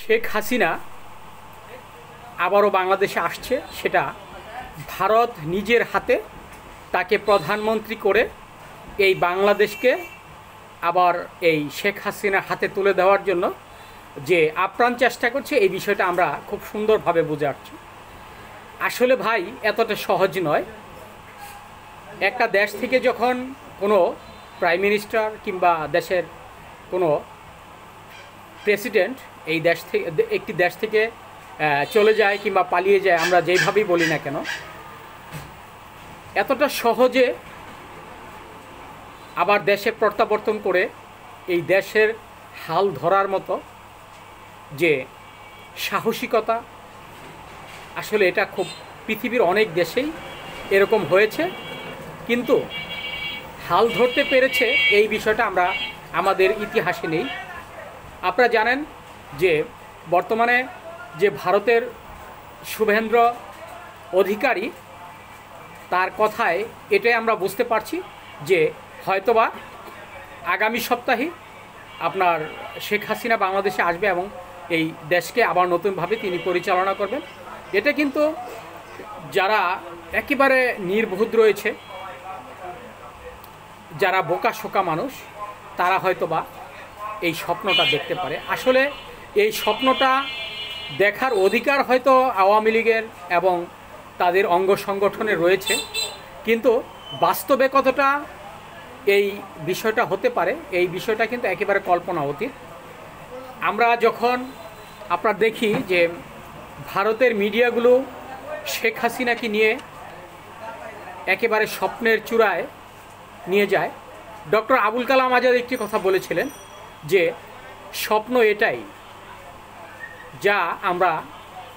শেখ হাসিনা আবারও বাংলাদেশে আসছে, সেটা ভারত নিজের হাতে তাকে প্রধানমন্ত্রী করে এই বাংলাদেশকে আবার এই শেখ হাসিনার হাতে তুলে দেওয়ার জন্য যে আপ্রাণ চেষ্টা করছে, এই বিষয়টা আমরা খুব সুন্দরভাবে বুঝাচ্ছি। আসলে ভাই এতটা সহজ নয়। একটা দেশ থেকে যখন কোনো প্রাইম মিনিস্টার কিংবা দেশের কোনো প্রেসিডেন্ট এই দেশ থেকে একটি দেশ থেকে চলে যায় কিংবা পালিয়ে যায়, আমরা যেইভাবেই বলি না কেন, এতটা সহজে আবার দেশে প্রত্যাবর্তন করে এই দেশের হাল ধরার মতো যে সাহসিকতা, আসলে এটা খুব পৃথিবীর অনেক দেশেই এরকম হয়েছে, কিন্তু হাল ধরতে পেরেছে এই বিষয়টা আমরা আমাদের ইতিহাসে নেই। আপনারা জানেন যে বর্তমানে যে ভারতের শুভেন্দ্র অধিকারী, তার কথায় এটাই আমরা বুঝতে পারছি যে হয়তোবা আগামী সপ্তাহে আপনার শেখ হাসিনা বাংলাদেশে আসবে এবং এই দেশকে আবার নতুনভাবে তিনি পরিচালনা করবেন। এটা কিন্তু যারা একেবারে নির্বোধ রয়েছে, যারা বোকাশোকা মানুষ, তারা হয়তোবা এই স্বপ্নটা দেখতে পারে। আসলে এই স্বপ্নটা দেখার অধিকার হয়তো আওয়ামী লীগের এবং তাদের অঙ্গ সংগঠনে রয়েছে, কিন্তু বাস্তবে কতটা এই বিষয়টা হতে পারে, এই বিষয়টা কিন্তু একেবারে কল্পনা অতীত। আমরা যখন আপনারা দেখি যে ভারতের মিডিয়াগুলো শেখ হাসিনাকে নিয়ে একেবারে স্বপ্নের চূড়ায় নিয়ে যায়। ডক্টর আবুল কালাম আজাদ একটি কথা বলেছিলেন যে স্বপ্ন এটাই যা আমরা,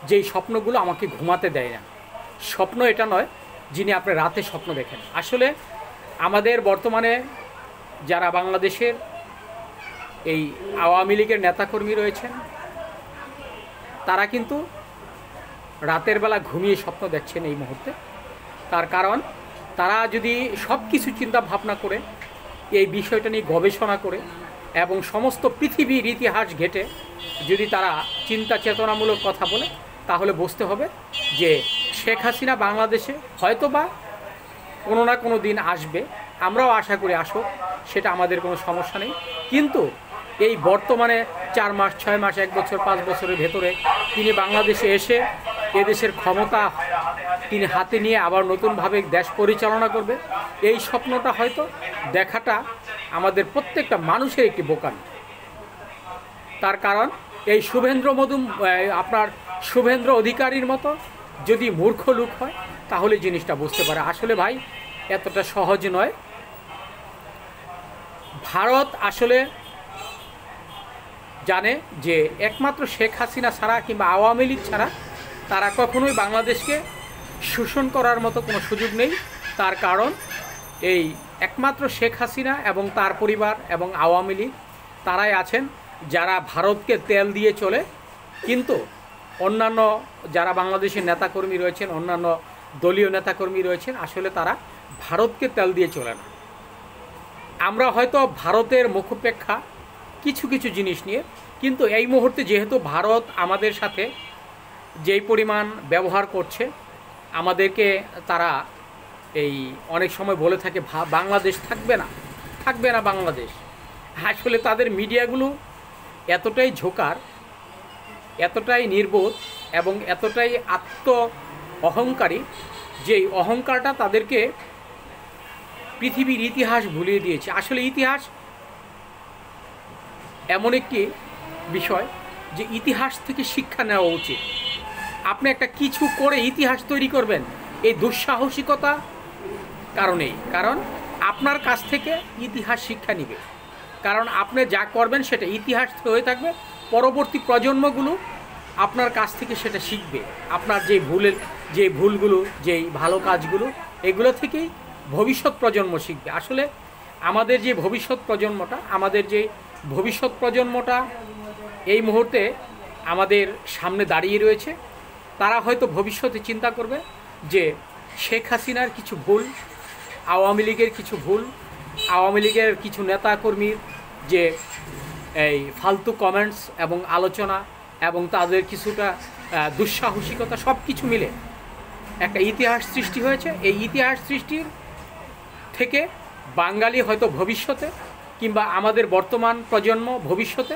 যেই স্বপ্নগুলো আমাকে ঘুমাতে দেয় না। স্বপ্ন এটা নয় যিনি আপনি রাতে স্বপ্ন দেখেন। আসলে আমাদের বর্তমানে যারা বাংলাদেশের এই আওয়ামী লীগের নেতাকর্মী রয়েছেন, তারা কিন্তু রাতের বেলা ঘুমিয়ে স্বপ্ন দেখছেন এই মুহূর্তে। তার কারণ তারা যদি সব কিছু চিন্তা ভাবনা করে এই বিষয়টা নিয়ে গবেষণা করে এবং সমস্ত পৃথিবীর ইতিহাস ঘেঁটে যদি তারা চিন্তা চেতনামূলক কথা বলে, তাহলে বুঝতে হবে যে শেখ হাসিনা বাংলাদেশে হয়তোবা কোনো না কোনো দিন আসবে। আমরাও আশা করি আসুক, সেটা আমাদের কোনো সমস্যা নেই। কিন্তু এই বর্তমানে 4 মাস 6 মাস 1 বছর 5 বছরের ভেতরে তিনি বাংলাদেশে এসে এদেশের ক্ষমতা তিনি হাতে নিয়ে আবার নতুনভাবে দেশ পরিচালনা করবে, এই স্বপ্নটা হয়তো দেখাটা আমাদের প্রত্যেকটা মানুষের একটি বোকামি। তার কারণ এই আপনার শুভেন্দ্র অধিকারীর মতো যদি মূর্খ লোক হয়, তাহলে জিনিসটা বুঝতে পারে। আসলে ভাই এতটা সহজ নয়। ভারত আসলে জানে যে একমাত্র শেখ হাসিনা ছাড়া কিংবা আওয়ামী লীগ ছাড়া তারা কখনোই বাংলাদেশকে শোষণ করার মতো কোনো সুযোগ নেই। তার কারণ এই একমাত্র শেখ হাসিনা এবং তার পরিবার এবং আওয়ামী লীগ তারাই আছেন যারা ভারতকে তেল দিয়ে চলে, কিন্তু অন্যান্য যারা বাংলাদেশের নেতাকর্মী রয়েছেন, অন্যান্য দলীয় নেতাকর্মী রয়েছেন, আসলে তারা ভারতকে তেল দিয়ে চলে না। আমরা হয়তো ভারতের মুখোপেক্ষা কিছু কিছু জিনিস নিয়ে, কিন্তু এই মুহূর্তে যেহেতু ভারত আমাদের সাথে যেই পরিমাণ ব্যবহার করছে, আমাদেরকে তারা এই অনেক সময় বলে থাকে বাংলাদেশ থাকবে না বাংলাদেশ। আসলে তাদের মিডিয়াগুলো এতটাই ঝোকার, এতটাই নির্বোধ এবং এতটাই অহংকারী, যে অহংকারটা তাদেরকে পৃথিবীর ইতিহাস ভুলিয়ে দিয়েছে। আসলে ইতিহাস এমন একটি বিষয় যে ইতিহাস থেকে শিক্ষা নেওয়া উচিত। আপনি একটা কিছু করে ইতিহাস তৈরি করবেন এই দুঃসাহসিকতা কারণেই, কারণ আপনার কাছ থেকে ইতিহাস শিক্ষা নিবে। কারণ আপনি যা করবেন সেটা ইতিহাস হয়ে থাকবে, পরবর্তী প্রজন্মগুলো আপনার কাছ থেকে সেটা শিখবে। আপনার যে ভুলগুলো, যেই ভালো কাজগুলো, এগুলো থেকেই ভবিষ্যৎ প্রজন্ম শিখবে। আসলে আমাদের যে ভবিষ্যৎ প্রজন্মটা এই মুহূর্তে আমাদের সামনে দাঁড়িয়ে রয়েছে, তারা হয়তো ভবিষ্যতে চিন্তা করবে যে শেখ হাসিনার কিছু ভুল, আওয়ামী লীগের কিছু ভুল, আওয়ামী লীগের কিছু নেতাকর্মীর যে এই ফালতু কমেন্টস এবং আলোচনা, এবং তাদের কিছুটা দুঃসাহসিকতা সব কিছু মিলে একটা ইতিহাস সৃষ্টি হয়েছে। এই ইতিহাস সৃষ্টির থেকে বাঙালি হয়তো ভবিষ্যতে কিংবা আমাদের বর্তমান প্রজন্ম ভবিষ্যতে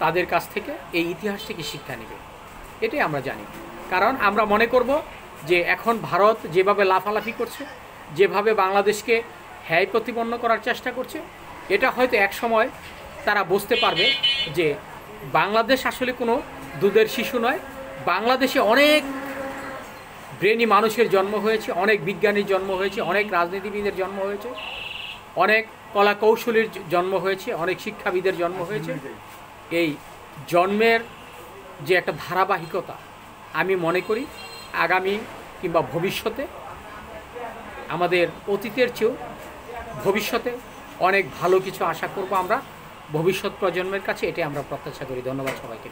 তাদের কাছ থেকে এই ইতিহাস থেকে শিক্ষা নেবে, এটাই আমরা জানি। কারণ আমরা মনে করব যে এখন ভারত যেভাবে লাফালাফি করছে, যেভাবে বাংলাদেশকে হ্যায় প্রতিপন্ন করার চেষ্টা করছে, এটা হয়তো এক সময় তারা বুঝতে পারবে যে বাংলাদেশ আসলে কোনো দুধের শিশু নয়। বাংলাদেশে অনেক ব্রেনি মানুষের জন্ম হয়েছে, অনেক বিজ্ঞানীর জন্ম হয়েছে, অনেক রাজনীতিবিদের জন্ম হয়েছে, অনেক কলা কৌশলীর জন্ম হয়েছে, অনেক শিক্ষাবিদের জন্ম হয়েছে। এই জন্মের যে একটা ধারাবাহিকতা, আমি মনে করি আগামী কিংবা ভবিষ্যতে আমাদের অতীতের চেয়েও ভবিষ্যতে অনেক ভালো কিছু আশা করব আমরা ভবিষ্যৎ প্রজন্মের কাছে, এটাই আমরা প্রত্যাশা করি। ধন্যবাদ সবাইকে।